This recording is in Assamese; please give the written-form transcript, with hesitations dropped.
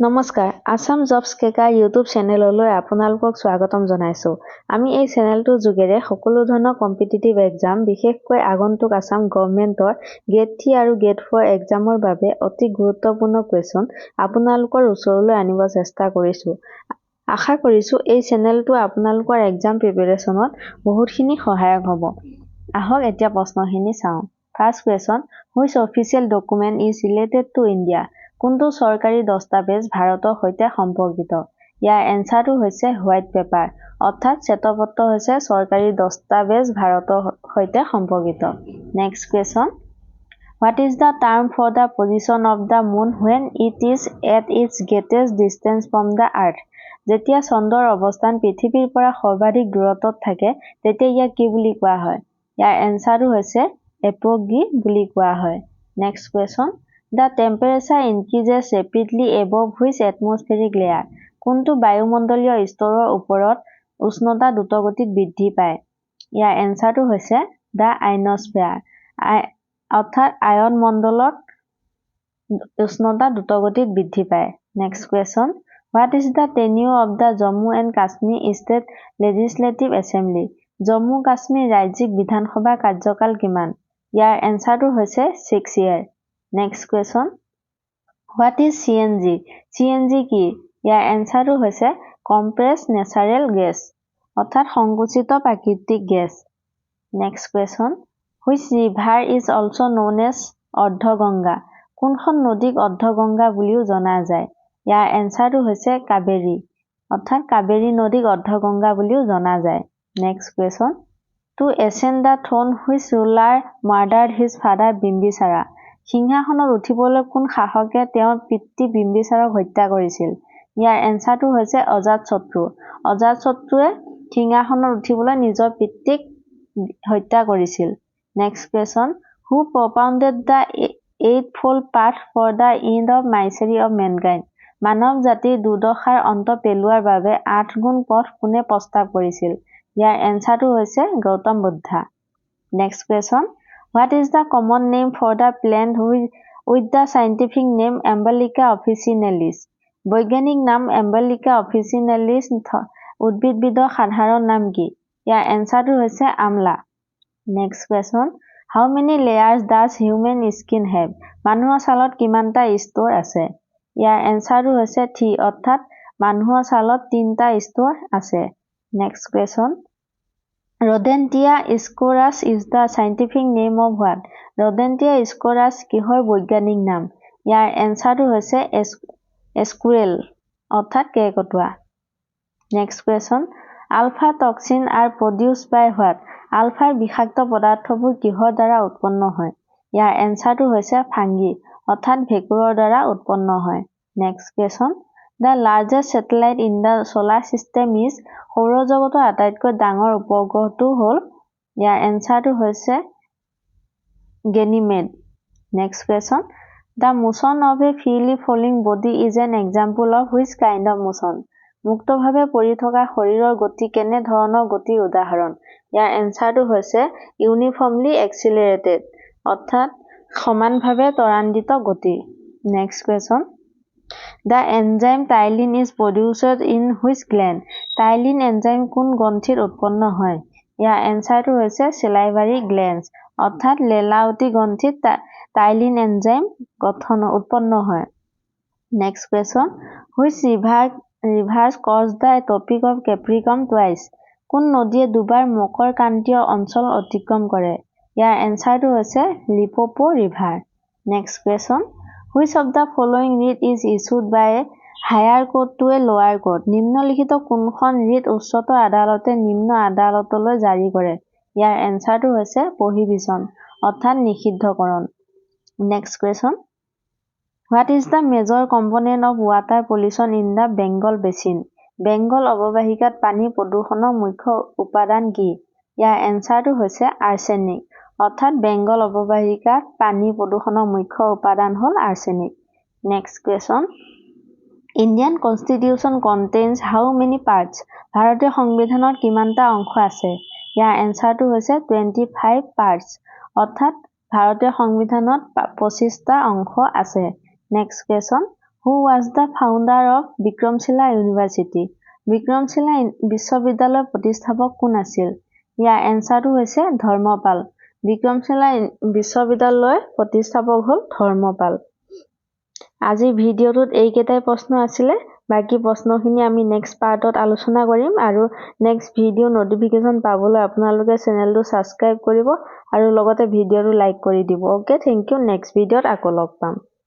নমস্কাৰ আসাম জবছ কেকা ইউটিউব চেনেললৈ আপোনালোকক স্বাগতম জনাইছো। আমি এই চেনেলটোৰ যোগেৰে সকলো ধৰণৰ কম্পিটিটিভ এক্সাম বিশেষকৈ আগন্তুক আসাম গভৰ্ণমেণ্টৰ গ্ৰেড 3 আৰু গ্ৰেড 4 এক্সামৰ বাবে অতি গুৰুত্বপূৰ্ণ কুৱেশ্যন আপোনালোকৰ ওচৰলৈ আনিব চেষ্টা কৰিছো। আশা কৰিছো এই চেনেলটো আপোনালোকৰ এক্সাম প্ৰিপাৰেচনত বহুতখিনি সহায়ক হ'ব। আহক এতিয়া প্ৰশ্নখিনি চাওঁ। First question, which official document is related to India? কোনটো চৰকাৰী দস্তাবেজ ভাৰতৰ সৈতে সম্পৰ্কিত? ইয়াৰ এনসাৰটো হৈছে হোৱাইট পেপাৰ, অৰ্থাৎ শ্বেতপত্ৰ হৈছে চৰকাৰী দস্তাবেজ ভাৰতৰ সৈতে সম্পৰ্কিত। Next question, what is the term for the position of the moon when it is at its greatest distance from the earth? যেতিয়া চন্দ্ৰৰ অৱস্থান পৃথিৱীৰ পৰা সৰ্বাধিক দূৰত্বত থাকে তেতিয়া ইয়াক কি বুলি কোৱা হয়? ইয়াৰ এনসাৰটো হৈছে এপ'গি বুলি কোৱা হয়। Next question, The temperature increases rapidly above which atmospheric layer? কোনটো বায়ুমণ্ডলীয় স্তৰৰ ওপৰত উষ্ণতা দ্ৰুতগতিত বৃদ্ধি পায়? ইয়াৰ এনসাৰটো হৈছে দ্য আয়নস্ফিয়াৰ, অৰ্থাৎ আয়ন মণ্ডলত উষ্ণতা দ্ৰুতগতিত বৃদ্ধি পায়। Next question, what is the tenure of the Jammu and Kashmir state legislative assembly? Jammu Kashmir ৰাজ্যিক বিধানসভাৰ কাৰ্যকাল কিমান? ইয়াৰ এনসাৰটো হৈছে 6 year। Next question, what is CNG? CNG কি? ইয়াৰ এনসাৰটো হৈছে কম্প্ৰেছড নেচাৰেল গেছ, অৰ্থাৎ সংকুচিত প্ৰাকৃতিক gas. Next question, which river is also' known as Ardhaganga? কোনখন নদীক অৰ্ধগংগা বুলিও জনা যায়? ইয়াৰ এনসাৰটো হৈছে কাবেৰী, অৰ্থাৎ কাবেৰী নদীক অৰ্ধগংগা বুলিও জনা যায়। Next question, to ascend the throne which ruler murdered his father Bimbisara? সিংহাসনত উঠিবলৈ কোন শাসকে তেওঁৰ পিতৃ বিম্বিসাৰক হত্যা কৰিছিল? ইয়াৰ এনসাৰটো হৈছে অজাতশত্ৰু। অজাতশত্ৰুৱে সিংহাসনত উঠিবলৈ নিজৰ পিতৃক হত্যা কৰিছিল। Next question, who propounded the eightfold path for the end of misery of mankind? মানৱ জাতিৰ দুৰ্দশাৰ অন্ত পেলোৱাৰ বাবে 8 গুণ পথ কোনে প্ৰস্তাৱ কৰিছিল? ইয়াৰ এনসাৰটো হৈছে Gautam Buddha. Next question, what is the common name for the plant with the scientific name emblica officinalis? বৈজ্ঞানিক নাম এম্বেলিকা অফিচিনেলিছ উদ্ভিদবিধৰ সাধাৰণ নাম কি? ইয়াৰ এনসাৰটো হৈছে আমলা। Next question, how many layers does human skin have? মানুহৰ ছালত কিমানটা স্তৰ আছে? ইয়াৰ এনসাৰটো হৈছে 3, অৰ্থাৎ মানুহৰ ছালত 3টা স্তৰ আছে। Next question, rodentia sciurus is the scientific name of what? Rodentia sciurus কিহৰ বৈজ্ঞানিক নাম? ইয়াৰ এনসাৰটো হৈছে স্কুৰেল, অৰ্থাৎ কেৰ্কেটুৱা। Next question, alpha toxin are produced by what? আলফাৰ বিষাক্ত পদাৰ্থবোৰ কিহৰ দ্বাৰা উৎপন্ন হয়? ইয়াৰ এনসাৰটো হৈছে ফাংগি, অৰ্থাৎ ভেঁকুৰৰ দ্বাৰা উৎপন্ন হয়। Next question, the largest satellite in the solar system is? সৌৰজগতৰ আটাইতকৈ ডাঙৰ উপগ্ৰহটো হ'ল? ইয়াৰ এনসাৰটো হৈছে Ganymede. Next question, the motion of a freely falling body is an example of which kind of motion? মুক্তভাৱে পৰি থকা শৰীৰৰ গতি কেনে ধৰণৰ গতিৰ উদাহৰণ? ইয়াৰ এনসাৰটো হৈছে ইউনিফৰ্মলি এক্সিলাৰেটেড, অৰ্থাৎ সমানভাৱে ত্বৰান্বিত গতি। Next question, the enzyme ptyalin is produced in which gland? Ptyalin enzyme কোন গ্ৰন্থিত উৎপন্ন হয়? ইয়াৰ এনসাৰটো হৈছে চেলাইভাৰী গ্লেণ্ডছ, অৰ্থাৎ লেলাৱতী গ্ৰন্থিত টাইলিন এনজাইম উৎপন্ন হয়। Next question, which rivers cross the tropic of capricorn twice? কোন নদীয়ে দুবাৰ মকৰ ক্ৰান্তীয় অঞ্চল অতিক্ৰম কৰে? ইয়াৰ এনসাৰটো হৈছে Limpopo' river. Next question, which of the following writ is issued by a higher court to a lower court? নিম্নলিখিত কোনখন ৰিট উচ্চতৰ আদালতে নিম্ন আদালতলৈ জাৰি কৰে? ইয়াৰ এনসাৰটো হৈছে প্ৰহিবিশ্যন, অৰ্থাৎ নিষিদ্ধকৰণ। Next question, what is the major component of water pollution in the Bengal basin? Bengal অৱবাহিকাত পানী প্ৰদূষণৰ মুখ্য উপাদান কি? ইয়াৰ এনসাৰটো হৈছে আৰ্ছেনিক, অৰ্থাৎ বেংগল অৱবাহিকাত পানী প্ৰদূষণৰ মুখ্য উপাদান হ'ল arsenic. Next question, Indian constitution contains how many parts? ভাৰতীয় সংবিধানত কিমানটা অংশ আছে? ইয়াৰ এনসাৰটো হৈছে 25 পাৰ্টছ, অৰ্থাৎ ভাৰতীয় সংবিধানত 25টা অংশ আছে। Next question, Who was the founder of Vikramshila University? Vikramshila বিশ্ববিদ্যালয়ৰ প্ৰতিষ্ঠাপক কোন আছিল? ইয়াৰ এনসাৰটো হৈছে ধৰ্মপাল। বিক্ৰমশিলা বিশ্ববিদ্যালয়ৰ প্ৰতিষ্ঠাপক হ'ল ধৰ্মপাল। আজিৰ ভিডিঅ'টোত এইকেইটাই প্ৰশ্ন আছিলে। বাকি প্ৰশ্নখিনি আমি নেক্সট পাৰ্টত আলোচনা কৰিম আৰু নেক্সট ভিডিঅ' নটিফিকেশ্যন পাবলৈ আপোনালোকে চেনেলটো ছাবস্ক্ৰাইব কৰিব আৰু লগতে ভিডিঅ'টো লাইক কৰি দিব। Okay, thank U. নেক্সট ভিডিঅ'ত আকৌ লগ পাম।